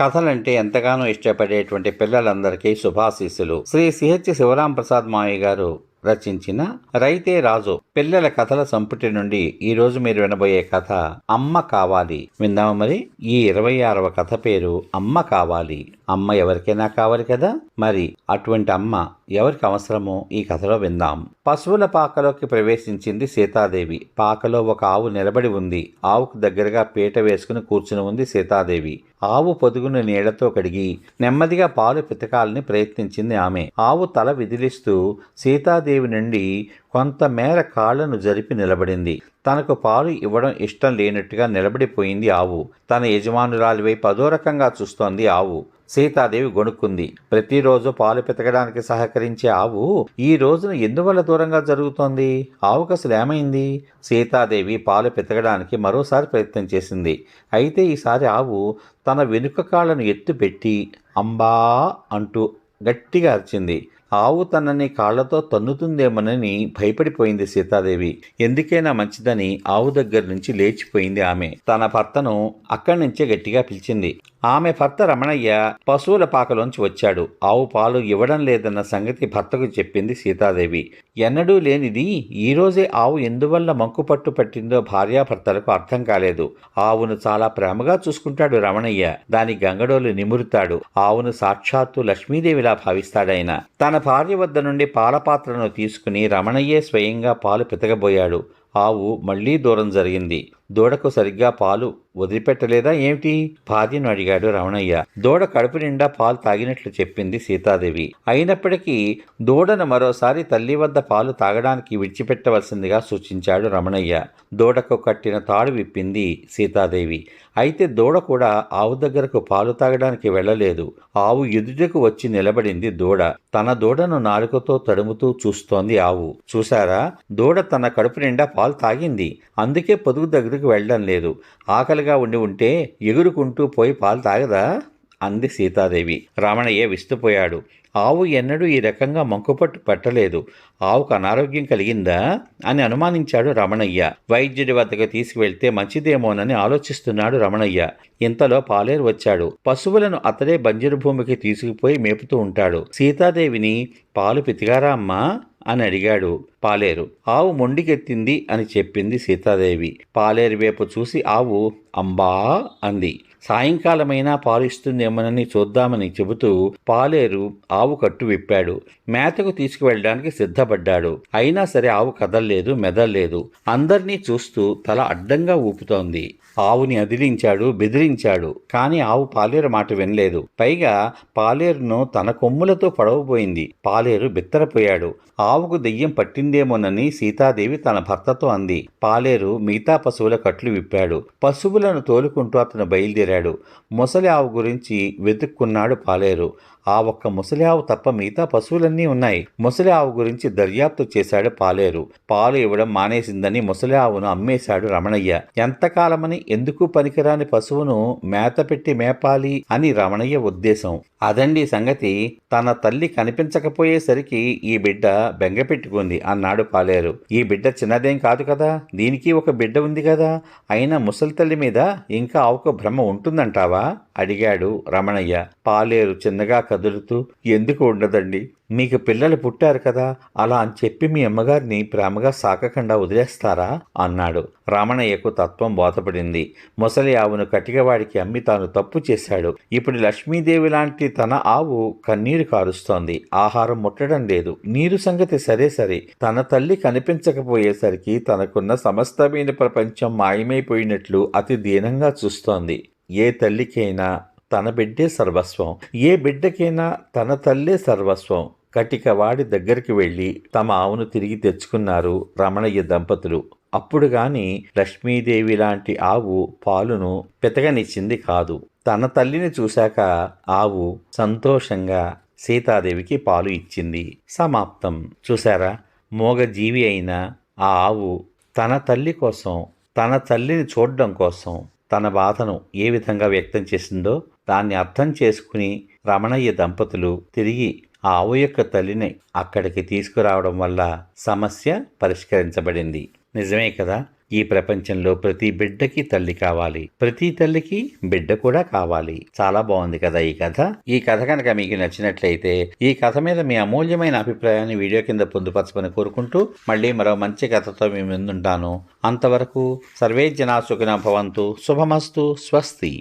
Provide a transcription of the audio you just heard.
కథలంటే ఎంతగానో ఇష్టపడేటువంటి పిల్లలందరికీ శుభాశీస్సులు. శ్రీ సిహెచ్ శివరాం ప్రసాద్ మావయ్య గారు రచించిన రైతే రాజు పిల్లల కథల సంపుటి నుండి ఈ రోజు మీరు వినబోయే కథ అమ్మ కావాలి. విందామా మరి? ఈ 26వ కథ పేరు అమ్మ కావాలి. అమ్మ ఎవరికైనా కావాలి కదా, మరి అటువంటి అమ్మ ఎవరికి అవసరమో ఈ కథలో విందాం. పశువుల పాకలోకి ప్రవేశించింది సీతాదేవి. పాకలో ఒక ఆవు నిలబడి ఉంది. ఆవుకు దగ్గరగా పీట వేసుకుని కూర్చుని ఉంది సీతాదేవి. ఆవు పొదుగును నీళ్లతో కడిగి నెమ్మదిగా పాలు పితకాలని ప్రయత్నించింది ఆమె. ఆవు తల విదిలిస్తూ సీతాదేవి నుండి కొంతమేర కాళ్లను జరిపి నిలబడింది. తనకు పాలు ఇవ్వడం ఇష్టం లేనట్టుగా నిలబడిపోయింది ఆవు. తన యజమానురాలి వైపు అదోరకంగా చూస్తోంది ఆవు. సీతాదేవి గొణుక్కుంది. ప్రతిరోజు పాలు పితకడానికి సహకరించే ఆవు ఈ రోజున ఎందువల్ల దూరంగా జరుగుతోంది? ఆవుకు అసలు ఏమైంది? సీతాదేవి పాలు పితకడానికి మరోసారి ప్రయత్నం చేసింది. అయితే ఈసారి ఆవు తన వెనుక కాళ్లను ఎత్తుపెట్టి అంబా అంటూ గట్టిగా అరిచింది. ఆవు తనని కాళ్లతో తన్నుతుందేమోనని భయపడిపోయింది సీతాదేవి. ఎందుకైనా మంచిదని ఆవు దగ్గర నుంచి లేచిపోయింది ఆమె. తన భర్తను అక్కడి నుంచే గట్టిగా పిలిచింది. ఆమె భర్త రమణయ్య పశువుల పాకలోంచి వచ్చాడు. ఆవు పాలు ఇవ్వడం లేదన్న సంగతి భర్తకు చెప్పింది సీతాదేవి. ఎన్నడూ లేనిది ఈరోజే ఆవు ఎందువల్ల మంకుపట్టు పట్టిందో భార్యాభర్తలకు అర్థం కాలేదు. ఆవును చాలా ప్రేమగా చూసుకుంటాడు రమణయ్య. దాని గంగడోలు నిమురుతాడు. ఆవును సాక్షాత్తు లక్ష్మీదేవిలా భావిస్తాడాయన. తన భార్య వద్ద నుండి పాలపాత్రను తీసుకుని రమణయ్యే స్వయంగా పాలు పితకబోయాడు. ఆవు మళ్లీ దూరం జరిగింది. దూడకు సరిగ్గా పాలు వదిలిపెట్టలేదా ఏమిటి? భార్యను అడిగాడు రమణయ్య. దూడ కడుపు నిండా పాలు తాగినట్లు చెప్పింది సీతాదేవి. అయినప్పటికీ దూడను మరోసారి తల్లి వద్ద పాలు తాగడానికి విడిచిపెట్టవలసిందిగా సూచించాడు రమణయ్య. దూడకు కట్టిన తాడు విప్పింది సీతాదేవి. అయితే దూడ కూడా ఆవు దగ్గరకు పాలు తాగడానికి వెళ్ళలేదు. ఆవు ఎదుటకు వచ్చి నిలబడింది దూడ. తన దూడను నాలుకతో తడుముతూ చూస్తోంది ఆవు. చూశారా, దూడ తన కడుపు నిండా పాలు తాగింది. అందుకే పొదుగు దగ్గరకు వెళ్ళడం లేదు. ఆకలిగా ఉంటే ఎగురుకుంటూ పోయి పాలు తాగదా అంది సీతాదేవి. రమణయ్య విస్తుపోయాడు. ఆవు ఎన్నడూ ఈ రకంగా మంకుపట్టు పట్టలేదు. ఆవుకు అనారోగ్యం కలిగిందా అని అనుమానించాడు రమణయ్య. వైద్యుడి వద్దకు తీసుకువెళ్తే మంచిదేమోనని ఆలోచిస్తున్నాడు రమణయ్య. ఇంతలో పాలేరు వచ్చాడు. పశువులను అతడే బంజరు భూమికి తీసుకుపోయి మేపుతూ ఉంటాడు. సీతాదేవిని పాలు పితిగారా అమ్మా అని అడిగాడు పాలేరు. ఆవు మొండికెత్తింది అని చెప్పింది సీతాదేవి. పాలేరు వైపు చూసి ఆవు అంబా అంది. సాయంకాలమైనా పాలు ఇస్తుందేమోనని చూద్దామని చెబుతూ పాలేరు ఆవు కట్టు విప్పాడు. మేతకు తీసుకువెళ్ళడానికి సిద్ధపడ్డాడు. అయినా సరే ఆవు కదల్లేదు, మెదల్లేదు. అందర్నీ చూస్తూ తల అడ్డంగా ఊపుతోంది. ఆవుని అదిలించాడు, బెదిరించాడు. కాని ఆవు పాలేరు మాట వినలేదు. పైగా పాలేరును తన కొమ్ములతో పడవబోయింది. పాలేరు బిత్తరపోయాడు. ఆవుకు దెయ్యం పట్టిందేమోనని సీతాదేవి తన భర్తతో అంది. పాలేరు మిగతా పశువుల కట్లు విప్పాడు. పశువులను తోలుకుంటూ అతను బయలుదేరాడు. ముసలి ఆవు గురించి వెతుక్కున్నాడు పాలేరు. ఆ ఒక్క ముసలి ఆవు తప్ప మిగతా పశువులన్నీ ఉన్నాయి. ముసలి ఆవు గురించి దర్యాప్తు చేశాడు పాలేరు. పాలు ఇవ్వడం మానేసిందని ముసలి ఆవును అమ్మేశాడు రమణయ్య. ఎంతకాలమని ఎందుకు పనికిరాని పశువును మేత పెట్టి మేపాలి అని రమణయ్య ఉద్దేశం. అదండి సంగతి. తన తల్లి కనిపించకపోయేసరికి ఈ బిడ్డ బెంగపెట్టుకుంది అన్నాడు పాలేరు. ఈ బిడ్డ చిన్నదేం కాదు కదా, దీనికి ఒక బిడ్డ ఉంది కదా. అయినా ముసలి తల్లి మీద ఇంకా ఆవుకు భ్రమ ఉంటుందంటావా అడిగాడు రమణయ్య. పాలేరు చిన్నగా కదులుతూ, ఎందుకు ఉండదండి, మీకు పిల్లలు పుట్టారు కదా, అలా అని చెప్పి మీ అమ్మగారిని ప్రేమగా సాకకుండా వదిలేస్తారా అన్నాడు. రమణయ్యకు తత్వం బోధపడింది. ముసలి ఆవును కటికవాడికి అమ్మి తాను తప్పు చేశాడు. ఇప్పుడు లక్ష్మీదేవి లాంటి తన ఆవు కన్నీరు కారుస్తోంది. ఆహారం ముట్టడం లేదు. నీరు సంగతి సరే సరే, తన తల్లి కనిపించకపోయేసరికి తనకున్న సమస్తమైన ప్రపంచం మాయమైపోయినట్లు అతి దీనంగా చూస్తోంది. ఏ తల్లికైనా తన బిడ్డే సర్వస్వం. ఏ బిడ్డకైనా తన తల్లే సర్వస్వం. కటికవాడి దగ్గరికి వెళ్ళి తమ ఆవును తిరిగి తెచ్చుకున్నారు రమణయ్య దంపతులు. అప్పుడు గాని లక్ష్మీదేవి లాంటి ఆవు పాలును పితకనిచ్చింది కాదు. తన తల్లిని చూశాక ఆవు సంతోషంగా సీతాదేవికి పాలు ఇచ్చింది. సమాప్తం. చూశారా, మోగ జీవి అయిన ఆ ఆవు తన తల్లి కోసం, తన తల్లిని చూడడం కోసం తన బాధను ఏ విధంగా వ్యక్తం చేసిందో దాన్ని అర్థం చేసుకుని రమణయ్య దంపతులు తిరిగి ఆ ఆవు యొక్క తల్లిని అక్కడికి తీసుకురావడం వల్ల సమస్య పరిష్కరించబడింది. నిజమే కదా. ఈ ప్రపంచంలో ప్రతి బిడ్డకి తల్లి కావాలి, ప్రతి తల్లికి బిడ్డ కూడా కావాలి. చాలా బాగుంది కదా ఈ కథ. ఈ కథ కనుక మీకు నచ్చినట్లయితే ఈ కథ మీద మీ అమూల్యమైన అభిప్రాయాన్ని వీడియో కింద పొందుపరచమని కోరుకుంటూ మళ్ళీ మరో మంచి కథతో మీ ముందుంటాను. అంతవరకు సర్వే జనా సుఖినో భవంతు. శుభమస్తు. స్వస్తి.